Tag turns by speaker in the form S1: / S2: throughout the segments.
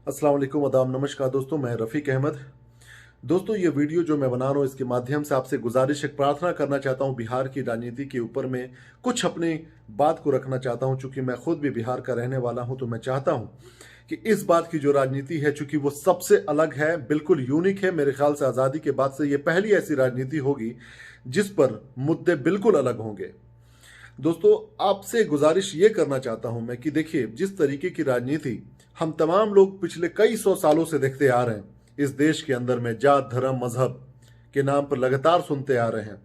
S1: अस्सलाम वालेकुम, आदाब, नमस्कार दोस्तों। मैं रफ़ीक अहमद। दोस्तों, ये वीडियो जो मैं बना रहा हूँ इसके माध्यम से आपसे गुजारिश, एक प्रार्थना करना चाहता हूँ। बिहार की राजनीति के ऊपर में कुछ अपनी बात को रखना चाहता हूँ। चूँकि मैं खुद भी बिहार का रहने वाला हूँ, तो मैं चाहता हूँ कि इस बात की जो राजनीति है, चूँकि वो सबसे अलग है, बिल्कुल यूनिक है। मेरे ख्याल से आज़ादी के बाद से ये पहली ऐसी राजनीति होगी जिस पर मुद्दे बिल्कुल अलग होंगे। दोस्तों, आपसे गुजारिश ये करना चाहता हूं मैं कि देखिए, जिस तरीके की राजनीति हम तमाम लोग पिछले कई सौ सालों से देखते आ रहे हैं इस देश के अंदर में, जात धर्म मजहब के नाम पर लगातार सुनते आ रहे हैं,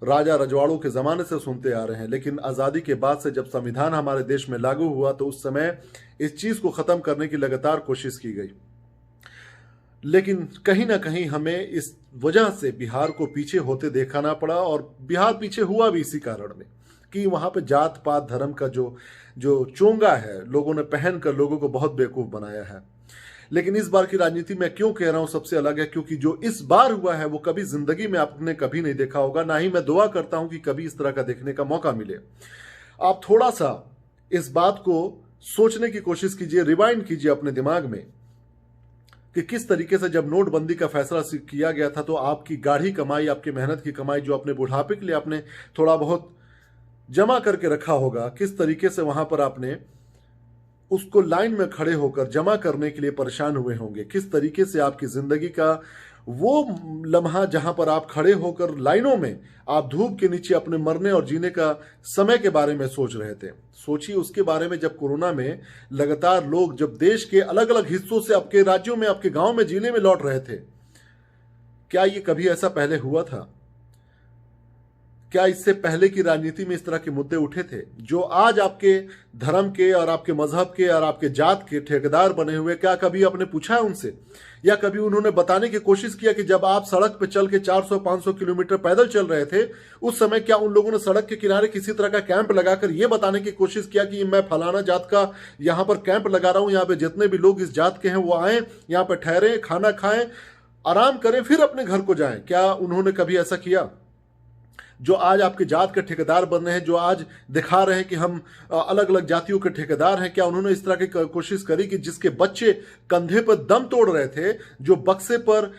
S1: राजा रजवाड़ों के ज़माने से सुनते आ रहे हैं। लेकिन आज़ादी के बाद से जब संविधान हमारे देश में लागू हुआ, तो उस समय इस चीज़ को ख़त्म करने की लगातार कोशिश की गई। लेकिन कहीं ना कहीं हमें इस वजह से बिहार को पीछे होते देखना पड़ा, और बिहार पीछे हुआ भी इसी कारण में कि वहाँ पे जात पात धर्म का जो जो चोंगा है, लोगों ने पहन कर लोगों को बहुत बेवकूफ़ बनाया है। लेकिन इस बार की राजनीति मैं क्यों कह रहा हूँ सबसे अलग है, क्योंकि जो इस बार हुआ है वो कभी जिंदगी में आपने कभी नहीं देखा होगा। ना ही मैं दुआ करता हूँ कि कभी इस तरह का देखने का मौका मिले। आप थोड़ा सा इस बात को सोचने की कोशिश कीजिए, रिवाइंड कीजिए अपने दिमाग में कि किस तरीके से जब नोटबंदी का फैसला किया गया था, तो आपकी गाढ़ी कमाई, आपकी मेहनत की कमाई, जो अपने बुढ़ापे के लिए आपने थोड़ा बहुत जमा करके रखा होगा, किस तरीके से वहां पर आपने उसको लाइन में खड़े होकर जमा करने के लिए परेशान हुए होंगे। किस तरीके से आपकी जिंदगी का वो लम्हा जहां पर आप खड़े होकर लाइनों में आप धूप के नीचे अपने मरने और जीने का समय के बारे में सोच रहे थे। सोचिए उसके बारे में, जब कोरोना में लगातार लोग जब देश के अलग अलग हिस्सों से आपके राज्यों में, आपके गांव में, जिले में लौट रहे थे। क्या ये कभी ऐसा पहले हुआ था? क्या इससे पहले की राजनीति में इस तरह के मुद्दे उठे थे? जो आज आपके धर्म के और आपके मजहब के और आपके जात के ठेकेदार बने हुए, क्या कभी आपने पूछा है उनसे, या कभी उन्होंने बताने की कोशिश किया कि जब आप सड़क पर चल के 400-500 किलोमीटर पैदल चल रहे थे, उस समय क्या उन लोगों ने सड़क के किनारे किसी तरह का कैंप लगाकर यह बताने की कोशिश किया कि मैं फलाना जात का यहां पर कैंप लगा रहा हूं, यहाँ पे जितने भी लोग इस जात के हैं वो आए, यहाँ पर ठहरे, खाना खाएं, आराम करें, फिर अपने घर को जाएं? क्या उन्होंने कभी ऐसा किया? जो आज आपके जात के ठेकेदार बन रहे हैं, जो आज दिखा रहे हैं कि हम अलग अलग जातियों के ठेकेदार हैं, क्या उन्होंने इस तरह की कोशिश करी कि जिसके बच्चे कंधे पर दम तोड़ रहे थे, जो बक्से पर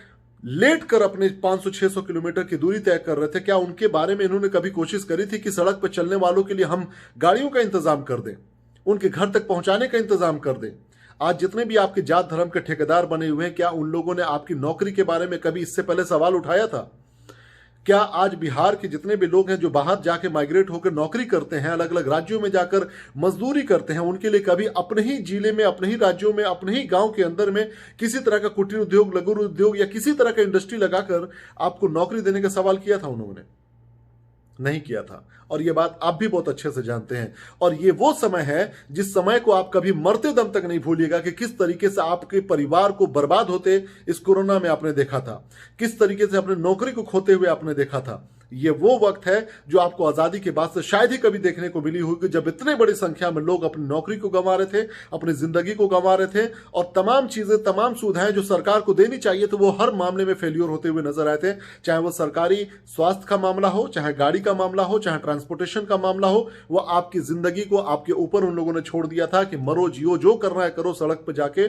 S1: लेट कर अपने 500-600 किलोमीटर की दूरी तय कर रहे थे, क्या उनके बारे में इन्होंने कभी कोशिश करी थी कि सड़क पर चलने वालों के लिए हम गाड़ियों का इंतजाम कर दें, उनके घर तक पहुंचाने का इंतजाम कर दें? आज जितने भी आपके जात धर्म के ठेकेदार बने हुए हैं, क्या उन लोगों ने आपकी नौकरी के बारे में कभी इससे पहले सवाल उठाया था? क्या आज बिहार के जितने भी लोग हैं जो बाहर जाके माइग्रेट होकर नौकरी करते हैं, अलग अलग राज्यों में जाकर मजदूरी करते हैं, उनके लिए कभी अपने ही जिले में, अपने ही राज्यों में, अपने ही गांव के अंदर में किसी तरह का कुटीर उद्योग, लघु उद्योग या किसी तरह का इंडस्ट्री लगाकर आपको नौकरी देने का सवाल किया था? उन्होंने नहीं किया था। और ये बात आप भी बहुत अच्छे से जानते हैं। और ये वो समय है जिस समय को आप कभी मरते दम तक नहीं भूलिएगा कि किस तरीके से आपके परिवार को बर्बाद होते इस कोरोना में आपने देखा था, किस तरीके से अपने नौकरी को खोते हुए आपने देखा था। ये वो वक्त है जो आपको आजादी के बाद से शायद ही कभी देखने को मिली होगी, जब इतने बड़ी संख्या में लोग अपनी नौकरी को गंवा रहे थे, अपनी जिंदगी को गंवा रहे थे, और तमाम चीजें, तमाम सुविधाएं जो सरकार को देनी चाहिए तो वो हर मामले में फेल्योर होते हुए नजर आए थे। चाहे वो सरकारी स्वास्थ्य का मामला हो, चाहे गाड़ी का मामला हो, चाहे ट्रांसपोर्टेशन का मामला हो, वो आपकी जिंदगी को आपके ऊपर उन लोगों ने छोड़ दिया था कि मरो जियो, जो करना है करो, सड़क पर जाके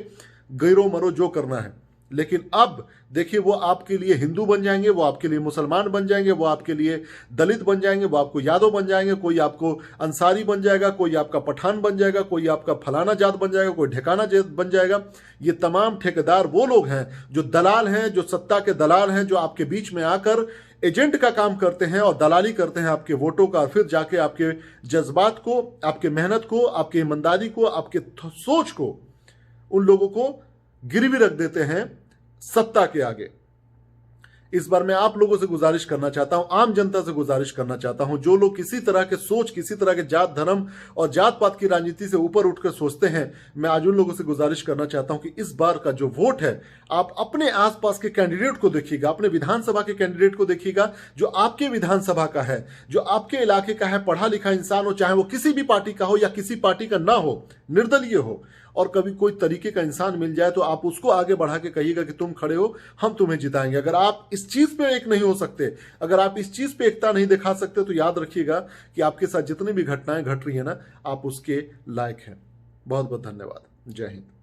S1: गिरो मरो, जो करना है। लेकिन अब देखिए, वो आपके लिए हिंदू बन जाएंगे, वो आपके लिए मुसलमान बन जाएंगे, वो आपके लिए दलित बन जाएंगे, वो आपको यादव बन जाएंगे, कोई आपको अंसारी बन जाएगा, कोई आपका पठान बन जाएगा, कोई आपका फलाना जात बन जाएगा, कोई ढेकाना जात बन जाएगा। ये तमाम ठेकेदार वो लोग हैं जो दलाल हैं, जो सत्ता के दलाल हैं, जो आपके बीच में आकर एजेंट का काम करते हैं और दलाली करते हैं आपके वोटों का। फिर जाके आपके जज्बात को, आपके मेहनत को, आपकी ईमानदारी को, आपके सोच को, उन लोगों को गिरवी रख देते हैं सत्ता के आगे। इस बार मैं आप लोगों से गुजारिश करना चाहता हूं, आम जनता से गुजारिश करना चाहता हूं, जो लोग किसी तरह के सोच, किसी तरह के जात धर्म और जात पात की राजनीति से ऊपर उठकर सोचते हैं, मैं आज उन लोगों से गुजारिश करना चाहता हूं कि इस बार का जो वोट है, आप अपने आसपास के कैंडिडेट को देखिएगा, अपने विधानसभा के कैंडिडेट को देखिएगा, जो आपके विधानसभा का है, जो आपके इलाके का है, पढ़ा लिखा इंसान हो, चाहे वो किसी भी पार्टी का हो या किसी पार्टी का ना हो, निर्दलीय हो, और कभी कोई तरीके का इंसान मिल जाए तो आप उसको आगे बढ़ा के कहिएगा कि तुम खड़े हो, हम तुम्हें जिताएंगे। अगर आप इस चीज पे एक नहीं हो सकते, अगर आप इस चीज पे एकता नहीं दिखा सकते, तो याद रखिएगा कि आपके साथ जितनी भी घटनाएं घट रही है ना, आप उसके लायक हैं। बहुत बहुत धन्यवाद। जय हिंद।